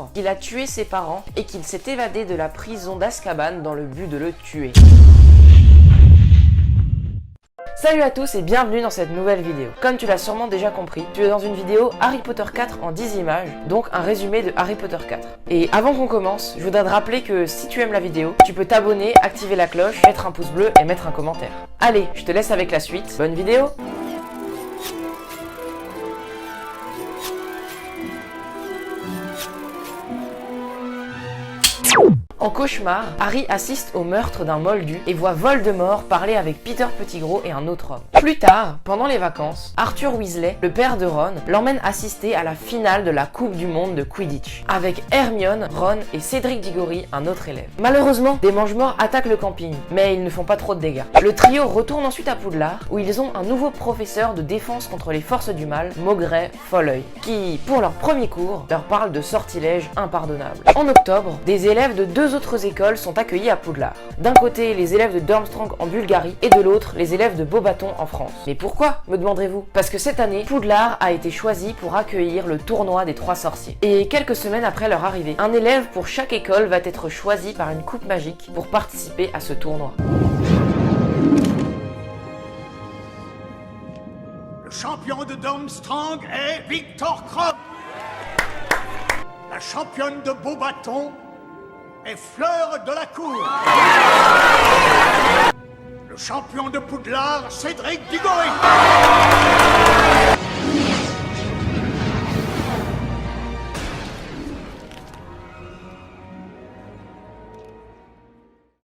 découvre qu'il a tué ses parents et qu'il s'est évadé de la prison d'Azkaban dans le but de le tuer. Salut à tous et bienvenue dans cette nouvelle vidéo. Comme tu l'as sûrement déjà compris, tu es dans une vidéo Harry Potter 4 en 10 images, donc un résumé de Harry Potter 4. Et avant qu'on commence, je voudrais te rappeler que si tu aimes la vidéo, tu peux t'abonner, activer la cloche, mettre un pouce bleu et mettre un commentaire. Allez, je te laisse avec la suite, bonne vidéo! En cauchemar, Harry assiste au meurtre d'un moldu et voit Voldemort parler avec Peter Pettigrew et un autre homme. Plus tard, pendant les vacances, Arthur Weasley, le père de Ron, l'emmène assister à la finale de la Coupe du Monde de Quidditch, avec Hermione, Ron et Cédric Diggory, un autre élève. Malheureusement, des mange-morts attaquent le camping, mais ils ne font pas trop de dégâts. Le trio retourne ensuite à Poudlard, où ils ont un nouveau professeur de défense contre les forces du mal, Maugret Folleuil, qui, pour leur premier cours, leur parle de sortilèges impardonnables. En octobre, des élèves de deux autres écoles sont accueillis à Poudlard. D'un côté, les élèves de Durmstrang en Bulgarie et de l'autre, les élèves de Beauxbatons en France. Mais pourquoi, me demanderez-vous? Parce que cette année, Poudlard a été choisi pour accueillir le tournoi des trois sorciers. Et quelques semaines après leur arrivée, un élève pour chaque école va être choisi par une coupe magique pour participer à ce tournoi. Le champion de Durmstrang est Victor Krum. La championne de Beauxbatons est Fleur de la Cour. Le champion de Poudlard, Cédric Diggory.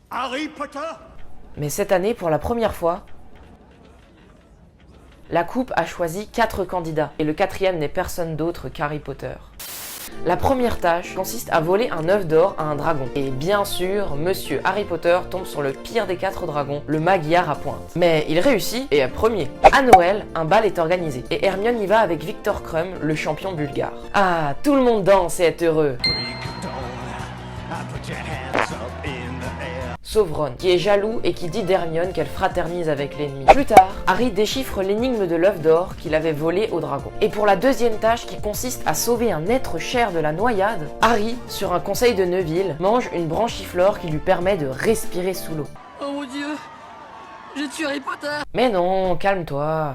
Harry Potter. Mais cette année, pour la première fois, la coupe a choisi 4 candidats, et le quatrième n'est personne d'autre qu'Harry Potter. La première tâche consiste à voler un œuf d'or à un dragon. Et bien sûr, Monsieur Harry Potter tombe sur le pire des 4 dragons, le Magyar à pointe. Mais il réussit et est premier. À Noël, un bal est organisé et Hermione y va avec Victor Krum, le champion bulgare. Ah, tout le monde danse et est heureux. Sauf Ron, qui est jaloux et qui dit d'Hermione qu'elle fraternise avec l'ennemi. Plus tard, Harry déchiffre l'énigme de l'œuf d'or qu'il avait volé au dragon. Et pour la deuxième tâche qui consiste à sauver un être cher de la noyade, Harry, sur un conseil de Neville, mange une branchiflore qui lui permet de respirer sous l'eau. Oh mon dieu, j'ai tué Harry Potter. Mais non, calme-toi.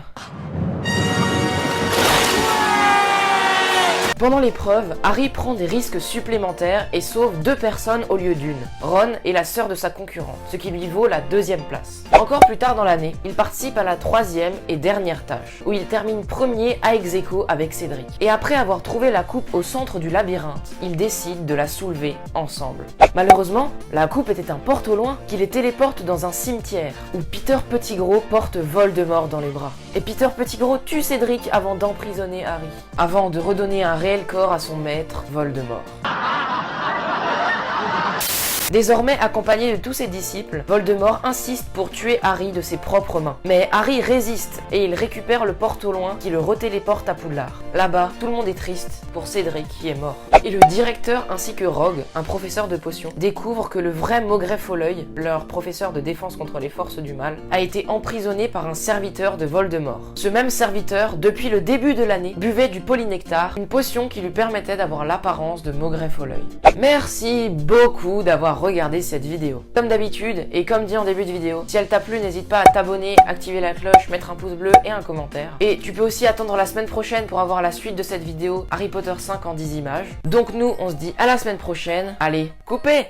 Pendant l'épreuve, Harry prend des risques supplémentaires et sauve 2 personnes au lieu d'une, Ron et la sœur de sa concurrente, ce qui lui vaut la 2e place. Encore plus tard dans l'année, il participe à la 3e et dernière tâche, où il termine premier à ex-aequo avec Cédric. Et après avoir trouvé la coupe au centre du labyrinthe, ils décident de la soulever ensemble. Malheureusement, la coupe était un porte au loin qui les téléporte dans un cimetière, où Peter Pettigrew porte Voldemort dans les bras. Et Peter Pettigrew tue Cédric avant d'emprisonner Harry, avant de redonner un réel corps à son maître, Voldemort. Désormais accompagné de tous ses disciples, Voldemort insiste pour tuer Harry de ses propres mains. Mais Harry résiste et il récupère le porte au loin qui le retéléporte à Poudlard. Là-bas, tout le monde est triste pour Cédric qui est mort. Et le directeur ainsi que Rogue, un professeur de potions, découvrent que le vrai Maugret Folleuil, leur professeur de défense contre les forces du mal, a été emprisonné par un serviteur de Voldemort. Ce même serviteur, depuis le début de l'année, buvait du polynectar, une potion qui lui permettait d'avoir l'apparence de Maugret Folleuil. Merci beaucoup d'avoir regardé cette vidéo. Comme d'habitude, et comme dit en début de vidéo, si elle t'a plu, n'hésite pas à t'abonner, activer la cloche, mettre un pouce bleu et un commentaire. Et tu peux aussi attendre la semaine prochaine pour avoir la suite de cette vidéo Harry Potter 5 en 10 images. Donc nous, on se dit à la semaine prochaine. Allez, coupez!